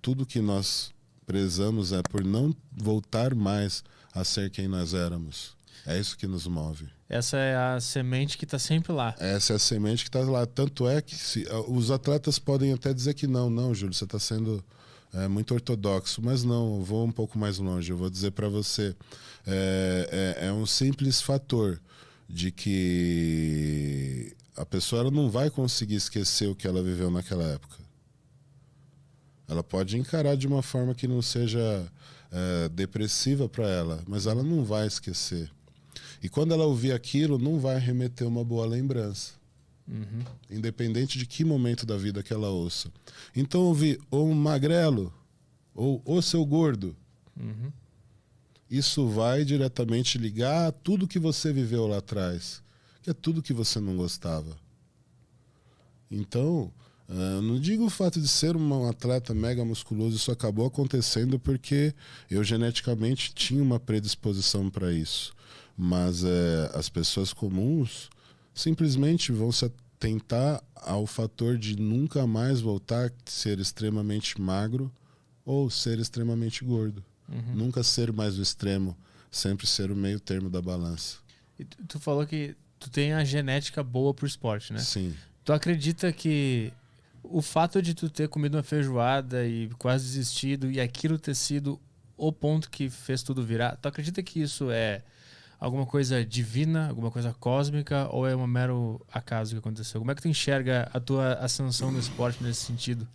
tudo que nós prezamos é por não voltar mais a ser quem nós éramos. É isso que nos move. Essa é a semente que está sempre lá. Essa é a semente que está lá. Tanto é que os atletas podem até dizer que não, Júlio, você está sendo muito ortodoxo. Mas não, eu vou um pouco mais longe. Eu vou dizer para você, é um simples fator de que a pessoa ela não vai conseguir esquecer o que ela viveu naquela época. Ela pode encarar de uma forma que não seja depressiva para ela, mas ela não vai esquecer. E quando ela ouvir aquilo, não vai remeter uma boa lembrança. Uhum. Independente de que momento da vida que ela ouça. Então ouvir ou um magrelo, ou o seu gordo. Uhum. Isso vai diretamente ligar a tudo que você viveu lá atrás. Que é tudo que você não gostava. Então, não digo o fato de ser um atleta mega musculoso, isso acabou acontecendo porque eu geneticamente tinha uma predisposição para isso. Mas as pessoas comuns simplesmente vão se atentar ao fator de nunca mais voltar a ser extremamente magro ou ser extremamente gordo. Uhum. Nunca ser mais o extremo, sempre ser o meio termo da balança. E tu falou que tu tem a genética boa pro esporte, né? Sim. Tu acredita que o fato de tu ter comido uma feijoada e quase desistido e aquilo ter sido o ponto que fez tudo virar, tu acredita que isso é alguma coisa divina, alguma coisa cósmica, ou é um mero acaso que aconteceu? Como é que tu enxerga a tua ascensão no esporte nesse sentido?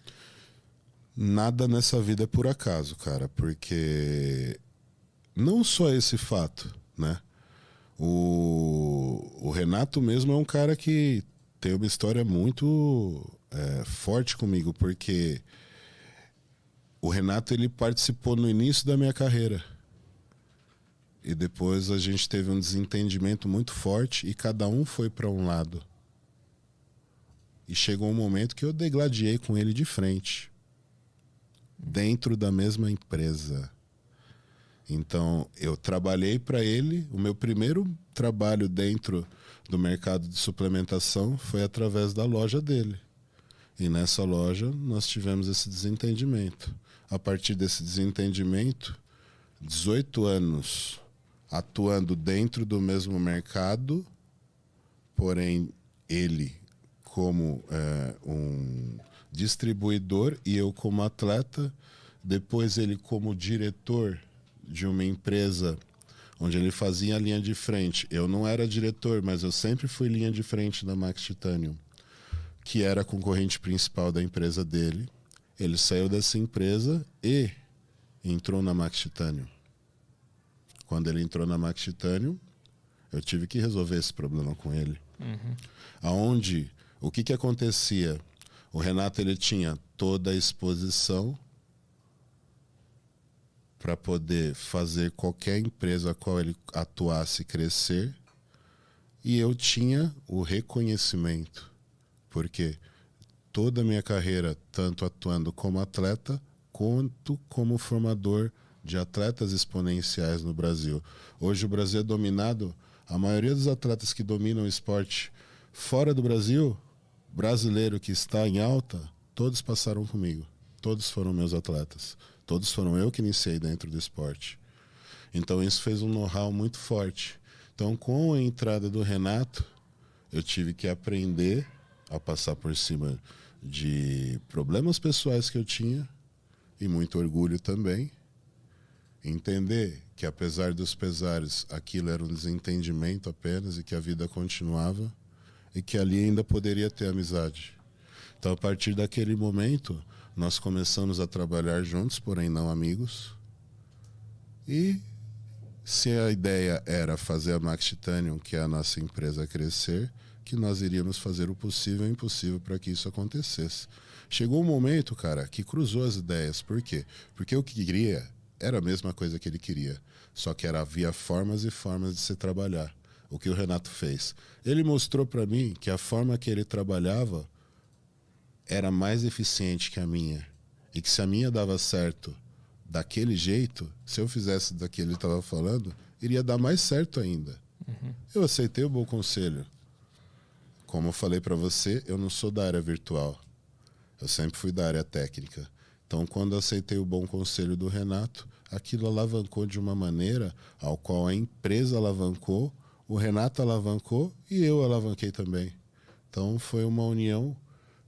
Nada nessa vida é por acaso, cara, porque não só esse fato, né? O Renato mesmo é um cara que tem uma história muito forte comigo, porque o Renato ele participou no início da minha carreira. E depois a gente teve um desentendimento muito forte e cada um foi para um lado. E chegou um momento que eu degladiei com ele de frente. Dentro da mesma empresa. Então, eu trabalhei para ele. O meu primeiro trabalho dentro do mercado de suplementação foi através da loja dele. E nessa loja nós tivemos esse desentendimento. A partir desse desentendimento, 18 anos atuando dentro do mesmo mercado, porém ele como um distribuidor e eu como atleta, depois ele como diretor de uma empresa onde ele fazia a linha de frente. Eu não era diretor, mas eu sempre fui linha de frente da Max Titanium, que era a concorrente principal da empresa dele. Ele saiu dessa empresa e entrou na Max Titanium. Quando ele entrou na Max Titanium, eu tive que resolver esse problema com ele. Uhum. Aonde, o que acontecia? O Renato ele tinha toda a exposição para poder fazer qualquer empresa a qual ele atuasse crescer, e eu tinha o reconhecimento, porque toda a minha carreira, tanto atuando como atleta, quanto como formador de atletas exponenciais no Brasil. Hoje o Brasil é dominado, a maioria dos atletas que dominam o esporte fora do Brasil, brasileiro que está em alta, todos passaram comigo. Todos foram meus atletas. Todos foram eu que iniciei dentro do esporte. Então isso fez um know-how muito forte. Então com a entrada do Renato, eu tive que aprender a passar por cima de problemas pessoais que eu tinha, e muito orgulho também. Entender que apesar dos pesares, aquilo era um desentendimento apenas e que a vida continuava e que ali ainda poderia ter amizade. Então a partir daquele momento, nós começamos a trabalhar juntos, porém não amigos. E se a ideia era fazer a Max Titanium, que é a nossa empresa, crescer, que nós iríamos fazer o possível e o impossível para que isso acontecesse. Chegou um momento, cara, que cruzou as ideias. Por quê? Porque o que queria era a mesma coisa que ele queria, só que havia formas e formas de se trabalhar. O que o Renato fez? Ele mostrou para mim que a forma que ele trabalhava era mais eficiente que a minha, e que se a minha dava certo daquele jeito, se eu fizesse daquele que ele estava falando, iria dar mais certo ainda. Uhum. Eu aceitei o bom conselho. Como eu falei para você, eu não sou da área virtual. Eu sempre fui da área técnica. Então, quando aceitei o bom conselho do Renato, aquilo alavancou de uma maneira ao qual a empresa alavancou, o Renato alavancou e eu alavanquei também. Então, foi uma união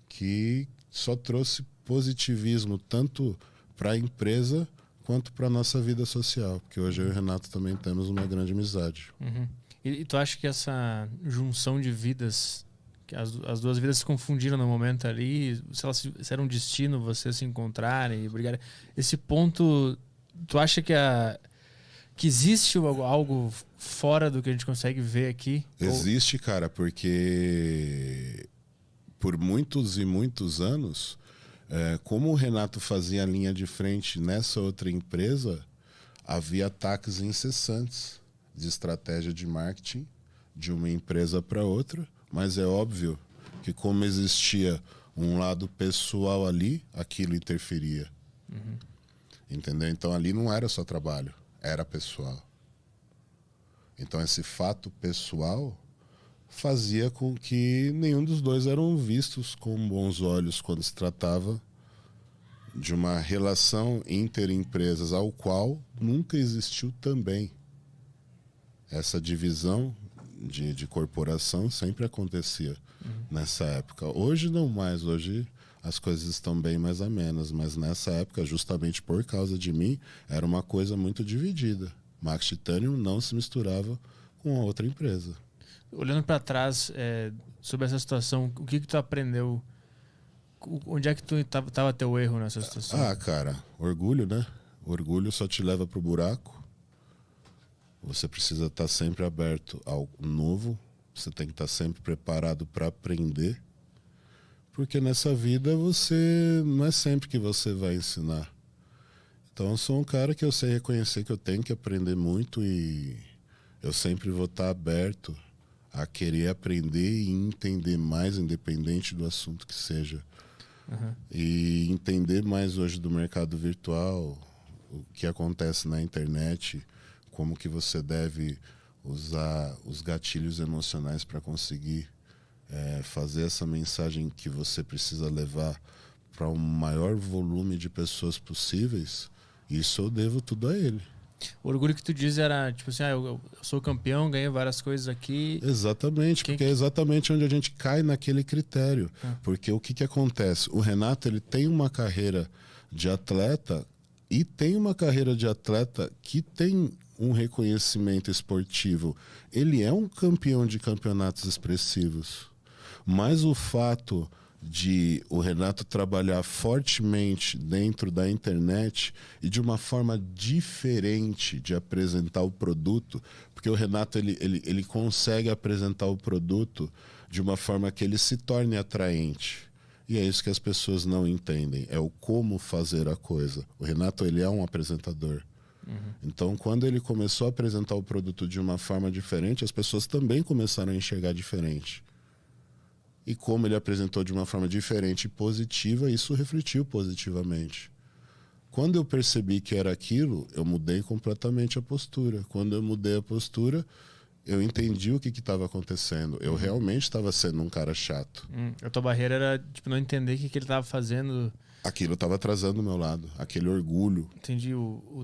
que só trouxe positivismo tanto para a empresa quanto para a nossa vida social, porque hoje eu e o Renato também temos uma grande amizade. Uhum. E tu acha que essa junção de vidas, que as duas vidas se confundiram no momento ali, se era um destino vocês se encontrarem e brigarem, esse ponto, tu acha que existe algo fora do que a gente consegue ver aqui? Existe, cara, porque por muitos e muitos anos, como o Renato fazia a linha de frente nessa outra empresa, havia ataques incessantes de estratégia de marketing de uma empresa para outra, mas é óbvio que como existia um lado pessoal ali, aquilo interferia. Uhum. Entendeu? Então ali não era só trabalho, era pessoal. Então esse fato pessoal fazia com que nenhum dos dois eram vistos com bons olhos quando se tratava de uma relação interempresas, ao qual nunca existiu também. Essa divisão de corporação sempre acontecia nessa época. Hoje não mais, hoje as coisas estão bem mais amenas, mas nessa época, justamente por causa de mim, era uma coisa muito dividida. Max Titanium não se misturava com a outra empresa. Olhando para trás, sobre essa situação, o que tu aprendeu? Onde é que tu tava teu erro nessa situação? Ah, cara, orgulho, né? Orgulho só te leva pro buraco. Você precisa estar sempre aberto ao novo. Você tem que estar sempre preparado para aprender. Porque nessa vida você não é sempre que você vai ensinar. Então eu sou um cara que eu sei reconhecer que eu tenho que aprender muito e eu sempre vou estar aberto a querer aprender e entender mais, independente do assunto que seja. Uhum. E entender mais hoje do mercado virtual, o que acontece na internet, como que você deve usar os gatilhos emocionais para conseguir fazer essa mensagem que você precisa levar para o maior volume de pessoas possíveis. Isso eu devo tudo a ele. O orgulho que tu diz era, tipo assim, eu sou campeão, ganhei várias coisas aqui. Exatamente, porque é exatamente onde a gente cai naquele critério. Porque o que acontece? O Renato, ele tem uma carreira de atleta e tem uma carreira de atleta que tem um reconhecimento esportivo. Ele é um campeão de campeonatos expressivos. Mas o fato de o Renato trabalhar fortemente dentro da internet e de uma forma diferente de apresentar o produto, porque o Renato ele consegue apresentar o produto de uma forma que ele se torne atraente. E é isso que as pessoas não entendem, é o como fazer a coisa. O Renato, ele é um apresentador. Então, quando ele começou a apresentar o produto de uma forma diferente, as pessoas também começaram a enxergar diferente. E como ele apresentou de uma forma diferente e positiva, isso refletiu positivamente. Quando eu percebi que era aquilo, eu mudei completamente a postura. Quando eu mudei a postura, eu entendi o que estava acontecendo. Eu realmente estava sendo um cara chato. A tua barreira era tipo, não entender o que ele estava fazendo. Aquilo estava atrasando o meu lado, aquele orgulho. Entendi,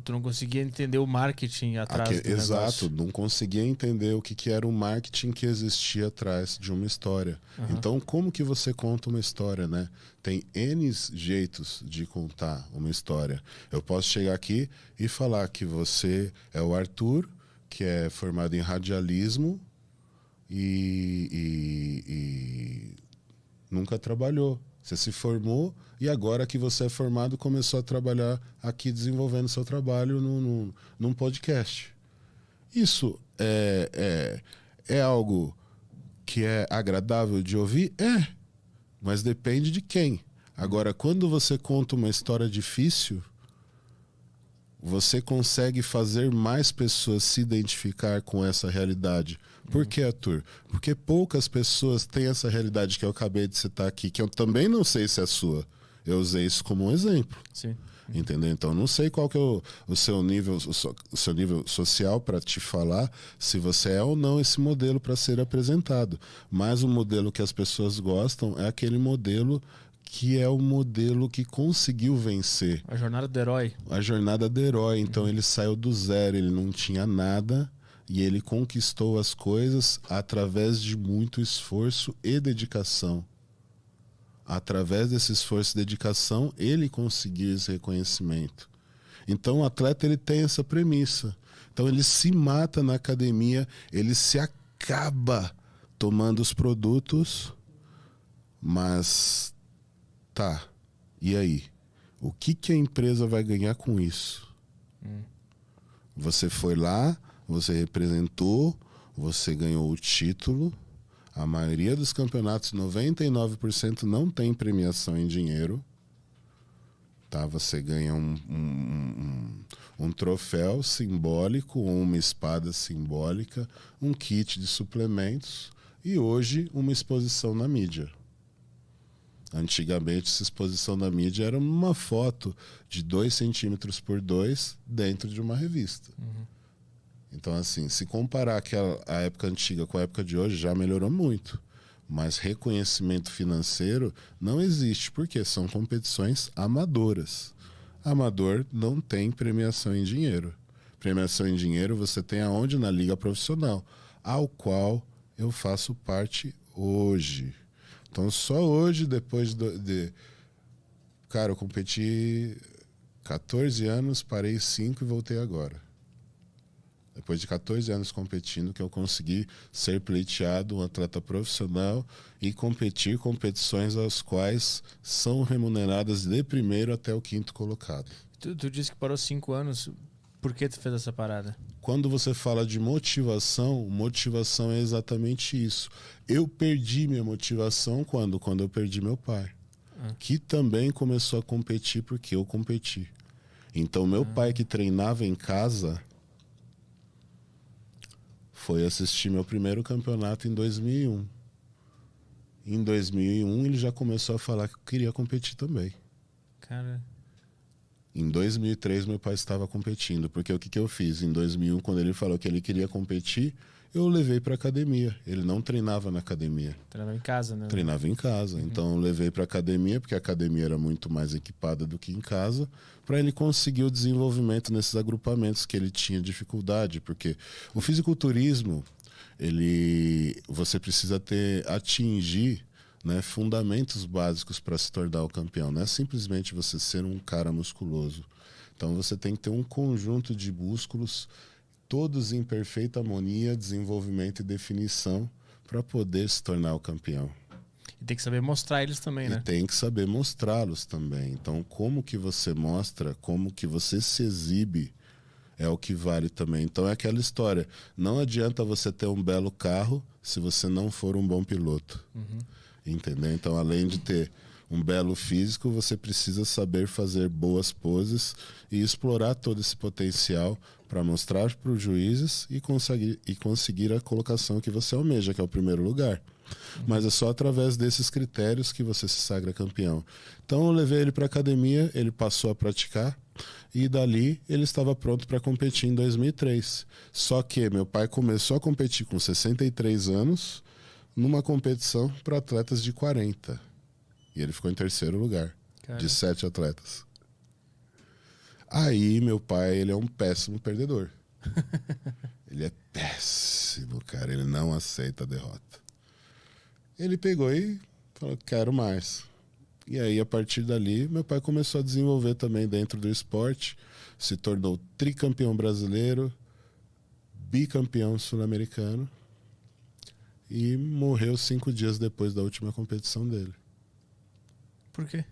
tu não conseguia entender o marketing atrás do Exato, negócio. não conseguia entender o que era o marketing que existia atrás de uma história. Então, como que você conta uma história, né? Tem N jeitos de contar uma história. Eu posso chegar aqui e falar que você é o Arthur, que é formado em radialismo e nunca trabalhou. Você se formou e agora que você é formado começou a trabalhar aqui desenvolvendo seu trabalho num podcast. Isso é algo que é agradável de ouvir? É, mas depende de quem. Agora, quando você conta uma história difícil, você consegue fazer mais pessoas se identificar com essa realidade. Por que, Arthur? Porque poucas pessoas têm essa realidade que eu acabei de citar aqui, que eu também não sei se é sua. Eu usei isso como um exemplo. Sim. Entendeu? Então, não sei qual que é o seu nível social para te falar se você é ou não esse modelo para ser apresentado. Mas o modelo que as pessoas gostam é aquele modelo que é o modelo que conseguiu vencer. A jornada do herói. A jornada do herói. Então ele saiu do zero, ele não tinha nada e ele conquistou as coisas através de muito esforço e dedicação. Através desse esforço e dedicação, ele conseguiu esse reconhecimento. Então o atleta ele tem essa premissa. Então ele se mata na academia, ele se acaba tomando os produtos, mas tá, e aí? O que a empresa vai ganhar com isso? Você foi lá, você representou, você ganhou o título. A maioria dos campeonatos, 99% não tem premiação em dinheiro. Tá? Você ganha um troféu simbólico, ou uma espada simbólica, um kit de suplementos e hoje uma exposição na mídia. Antigamente, essa exposição na mídia era uma foto de 2 centímetros por 2 dentro de uma revista. Então, assim, se comparar a época antiga com a época de hoje, já melhorou muito. Mas reconhecimento financeiro não existe, porque são competições amadoras. Amador não tem premiação em dinheiro. Premiação em dinheiro você tem aonde? Na liga profissional, ao qual eu faço parte hoje. Então, só hoje, depois Cara, eu competi 14 anos, parei 5 e voltei agora. Depois de 14 anos competindo, que eu consegui ser pleiteado, um atleta profissional e competir competições as quais são remuneradas de primeiro até o 5º colocado. Tu disse que parou 5 anos. Por que tu fez essa parada? Quando você fala de motivação, motivação é exatamente isso. Eu perdi minha motivação quando eu perdi meu pai, que também começou a competir porque eu competi. Então, meu pai que treinava em casa foi assistir meu primeiro campeonato em 2001. Em 2001, ele já começou a falar que eu queria competir também. Cara... Em 2003, meu pai estava competindo, porque o que eu fiz? Em 2001, quando ele falou que ele queria competir, eu o levei para academia. Ele não treinava na academia. Treinava em casa, né? Treinava em casa. Então, eu levei para academia, porque a academia era muito mais equipada do que em casa, para ele conseguir o desenvolvimento nesses agrupamentos que ele tinha dificuldade, porque o fisiculturismo, você precisa atingir, né, fundamentos básicos para se tornar o campeão. Não é simplesmente você ser um cara musculoso. Então você tem que ter um conjunto de músculos, todos em perfeita harmonia, desenvolvimento e definição, para poder se tornar o campeão. E tem que saber mostrar eles também, né? E tem que saber mostrá-los também. Então, como que você mostra, como que você se exibe, é o que vale também. Então é aquela história. Não adianta você ter um belo carro se você não for um bom piloto. Entendeu? Então, além de ter um belo físico, você precisa saber fazer boas poses e explorar todo esse potencial para mostrar para os juízes e conseguir a colocação que você almeja, que é o primeiro lugar. Mas é só através desses critérios que você se sagra campeão. Então, eu levei ele para a academia, ele passou a praticar e dali ele estava pronto para competir em 2003. Só que meu pai começou a competir com 63 anos numa competição para atletas de 40. E ele ficou em 3º lugar, de 7 atletas. Aí, meu pai, ele é um péssimo perdedor. Ele é péssimo, cara. Ele não aceita a derrota. Ele pegou e falou, quero mais. E aí, a partir dali, meu pai começou a desenvolver também dentro do esporte. Se tornou tricampeão brasileiro, bicampeão sul-americano. E morreu 5 dias depois da última competição dele. Por quê?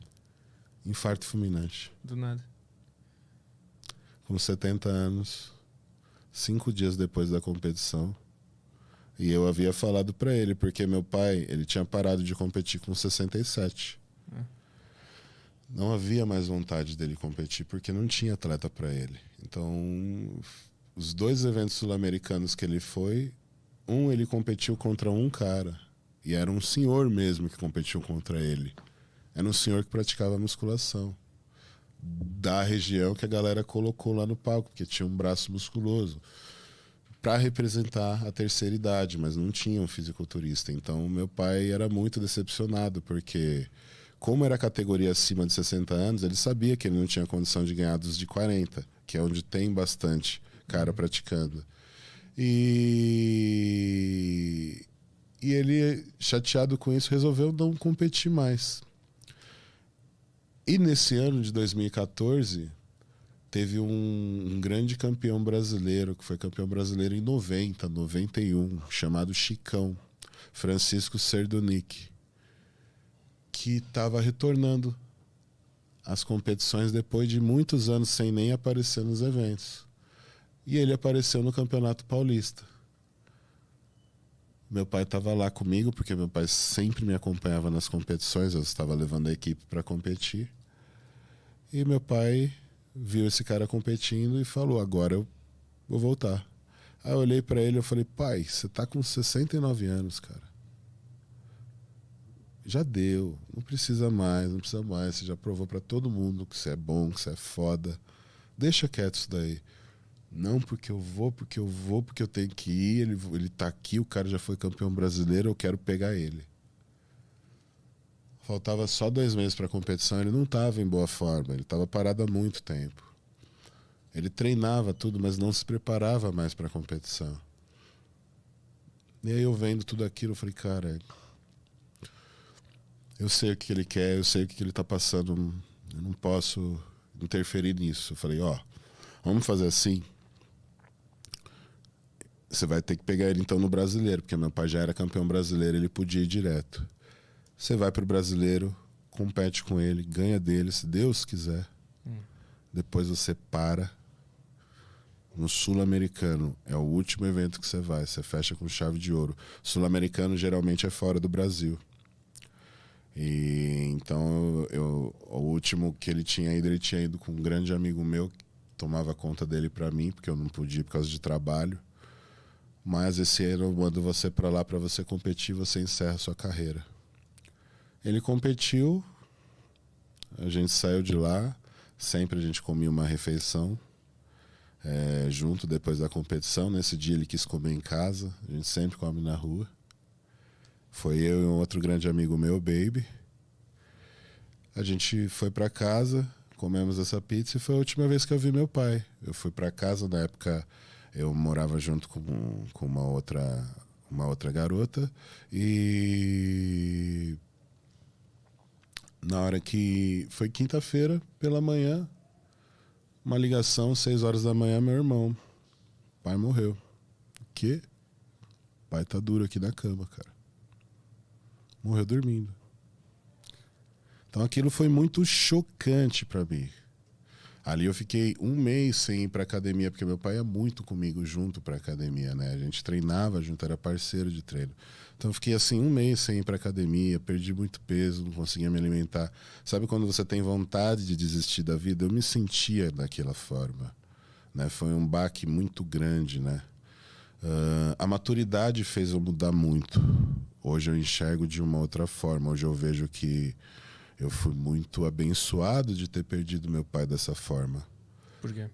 Infarto fulminante. Do nada. Com 70 anos, 5 dias depois da competição. E eu havia falado para ele, porque meu pai, ele tinha parado de competir com 67. Não havia mais vontade dele competir, porque não tinha atleta para ele. Então, os 2 eventos sul-americanos que ele foi, ele competiu contra um cara. E era um senhor mesmo que competiu contra ele. Era um senhor que praticava musculação. Da região que a galera colocou lá no palco, porque tinha um braço musculoso. Para representar a terceira idade, mas não tinha um fisiculturista. Então, meu pai era muito decepcionado, porque como era a categoria acima de 60 anos, ele sabia que ele não tinha condição de ganhar dos de 40, que é onde tem bastante cara praticando. E ele, chateado com isso, resolveu não competir mais. E nesse ano de 2014, teve um grande campeão brasileiro, que foi campeão brasileiro em 90, 91, chamado Chicão, Francisco Serdonic, que estava retornando às competições depois de muitos anos sem nem aparecer nos eventos. E ele apareceu no Campeonato Paulista. Meu pai estava lá comigo, porque meu pai sempre me acompanhava nas competições, eu estava levando a equipe para competir. E meu pai viu esse cara competindo e falou: agora eu vou voltar. Aí eu olhei para ele e falei: pai, você tá com 69 anos, cara. Já deu, não precisa mais, não precisa mais. Você já provou para todo mundo que você é bom, que você é foda. Deixa quieto isso daí. Não, porque eu vou, porque eu tenho que ir. Ele tá aqui, o cara já foi campeão brasileiro, eu quero pegar ele. Faltava só 2 meses para a competição, ele não estava em boa forma, ele estava parado há muito tempo. Ele treinava tudo, mas não se preparava mais para a competição. E aí eu vendo tudo aquilo, eu falei: cara, eu sei o que ele quer, eu sei o que ele está passando, eu não posso interferir nisso. Eu falei: ó, vamos fazer assim. Você vai ter que pegar ele então no brasileiro, porque meu pai já era campeão brasileiro, ele podia ir direto. Você vai pro brasileiro, compete com ele, ganha dele, se Deus quiser. Depois você para. No Sul-Americano, é o último evento que você fecha com chave de ouro. Sul-Americano geralmente é fora do Brasil. E então o último que ele tinha ido com um grande amigo meu, que tomava conta dele para mim, porque eu não podia por causa de trabalho. Mas esse ano eu mando você para lá para você competir, você encerra a sua carreira. Ele competiu, a gente saiu de lá, sempre a gente comia uma refeição junto depois da competição. Nesse dia ele quis comer em casa, a gente sempre come na rua. Foi eu e um outro grande amigo meu, Baby. A gente foi para casa, comemos essa pizza e foi a última vez que eu vi meu pai. Eu fui para casa, na época eu morava junto com uma outra garota e na hora que foi quinta-feira pela manhã, uma ligação, 6 horas da manhã, meu irmão, pai morreu. O quê? Pai tá duro aqui na cama, cara. Morreu dormindo. Então aquilo foi muito chocante pra mim. Ali eu fiquei 1 mês sem ir pra academia, porque meu pai ia muito comigo junto pra academia, né? A gente treinava junto, era parceiro de treino. Então eu fiquei assim 1 mês sem ir pra academia, perdi muito peso, não conseguia me alimentar. Sabe quando você tem vontade de desistir da vida? Eu me sentia daquela forma, né? Foi um baque muito grande, né? A maturidade fez eu mudar muito. Hoje eu enxergo de uma outra forma. Hoje eu vejo que eu fui muito abençoado de ter perdido meu pai dessa forma. Por quê?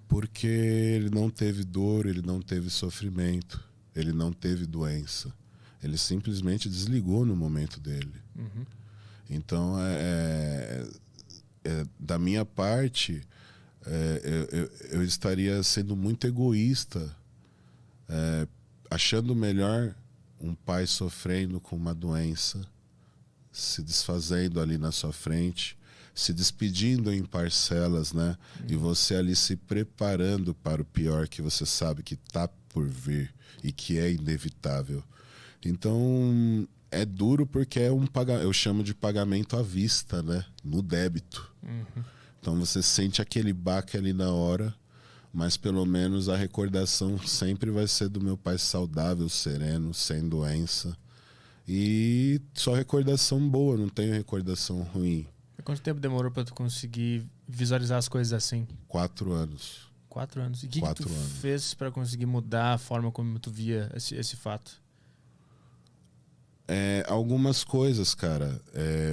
Porque ele não teve dor, ele não teve sofrimento, ele não teve doença. Ele simplesmente desligou no momento dele. Uhum. Então, da minha parte, eu estaria sendo muito egoísta, achando melhor um pai sofrendo com uma doença, se desfazendo ali na sua frente, se despedindo em parcelas, né? E você ali se preparando para o pior que você sabe que está por vir e que é inevitável. Então, é duro porque é eu chamo de pagamento à vista, né? No débito. Uhum. Então você sente aquele baque ali na hora, mas pelo menos a recordação sempre vai ser do meu pai saudável, sereno, sem doença. E só recordação boa, não tenho recordação ruim. E quanto tempo demorou pra tu conseguir visualizar as coisas assim? 4 anos. 4 anos. E o que tu 4 anos. fez pra conseguir mudar a forma como tu via esse fato? Algumas coisas, cara,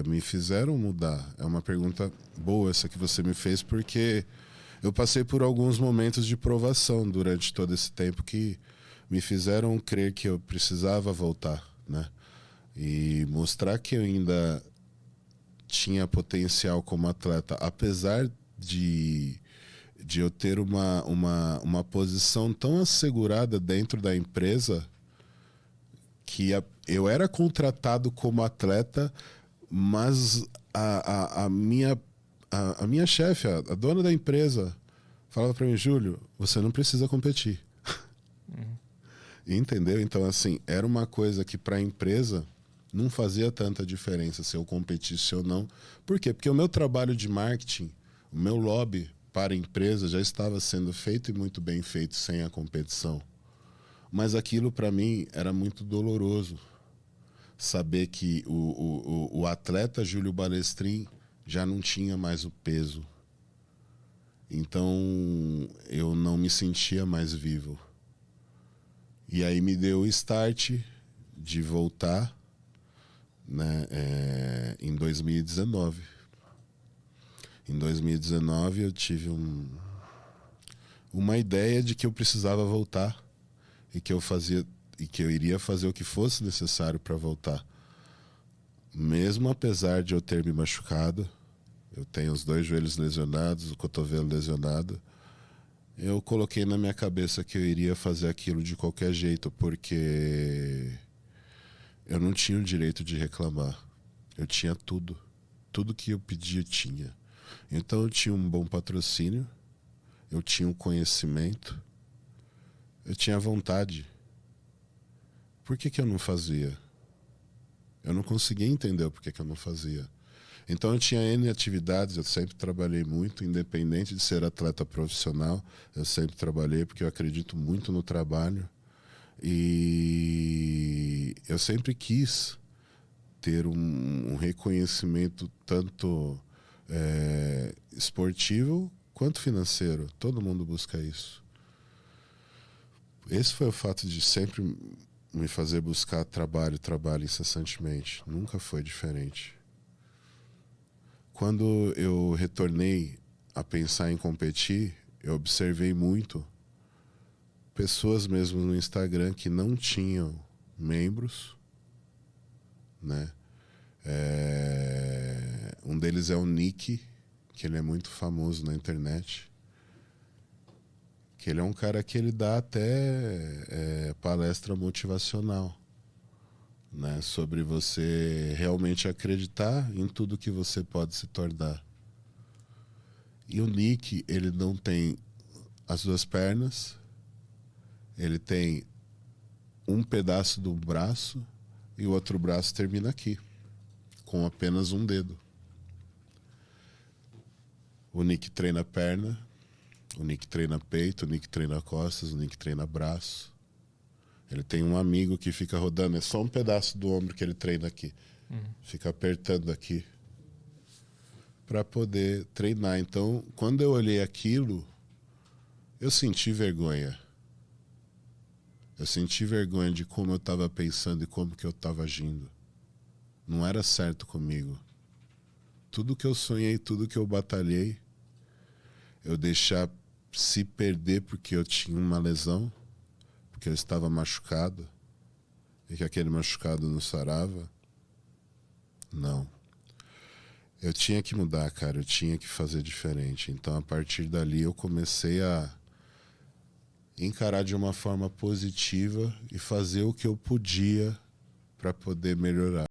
me fizeram mudar. É uma pergunta boa essa que você me fez, porque eu passei por alguns momentos de provação durante todo esse tempo que me fizeram crer que eu precisava voltar, né? E mostrar que eu ainda tinha potencial como atleta, apesar de eu ter uma posição tão assegurada dentro da empresa que eu era contratado como atleta, mas a minha chefe, a dona da empresa, falava para mim: Júlio, você não precisa competir. Entendeu? Então, assim, era uma coisa que para a empresa não fazia tanta diferença se eu competisse ou não. Por quê? Porque o meu trabalho de marketing, o meu lobby para a empresa já estava sendo feito e muito bem feito sem a competição. Mas aquilo para mim era muito doloroso. Saber que o atleta Júlio Balestrin já não tinha mais o peso. Então eu não me sentia mais vivo. E aí me deu o start de voltar, né, em 2019. Em 2019 eu tive uma ideia de que eu precisava voltar e que eu iria fazer o que fosse necessário para voltar. Mesmo apesar de eu ter me machucado, eu tenho os 2 joelhos lesionados, o cotovelo lesionado, eu coloquei na minha cabeça que eu iria fazer aquilo de qualquer jeito, porque eu não tinha o direito de reclamar. Eu tinha tudo. Tudo que eu pedia, tinha. Então eu tinha um bom patrocínio, eu tinha um conhecimento, eu tinha vontade. Por que eu não fazia? Eu não conseguia entender o porquê que eu não fazia. Então eu tinha N atividades, eu sempre trabalhei muito, independente de ser atleta profissional, eu sempre trabalhei porque eu acredito muito no trabalho. E eu sempre quis ter um reconhecimento tanto esportivo quanto financeiro. Todo mundo busca isso. Esse foi o fato de sempre me fazer buscar trabalho incessantemente. Nunca foi diferente. Quando eu retornei a pensar em competir, eu observei muito pessoas mesmo no Instagram que não tinham membros, né? Um deles é o Nick, que ele é muito famoso na internet. Que ele é um cara que ele dá até palestra motivacional, né? Sobre você realmente acreditar em tudo que você pode se tornar. E o Nick, ele não tem as 2 pernas, ele tem um pedaço do braço e o outro braço termina aqui, com apenas um dedo. O Nick treina perna, o Nick treina peito, o Nick treina costas, o Nick treina braço. Ele tem um amigo que fica rodando, é só um pedaço do ombro que ele treina aqui. Fica apertando aqui para poder treinar. Então, quando eu olhei aquilo, eu senti vergonha. Eu senti vergonha de como eu estava pensando e como que eu estava agindo. Não era certo comigo. Tudo que eu sonhei, tudo que eu batalhei, eu deixar se perder porque eu tinha uma lesão, porque eu estava machucado e que aquele machucado não sarava. Não. Eu tinha que mudar, cara. Eu tinha que fazer diferente. Então, a partir dali, eu comecei a encarar de uma forma positiva e fazer o que eu podia para poder melhorar.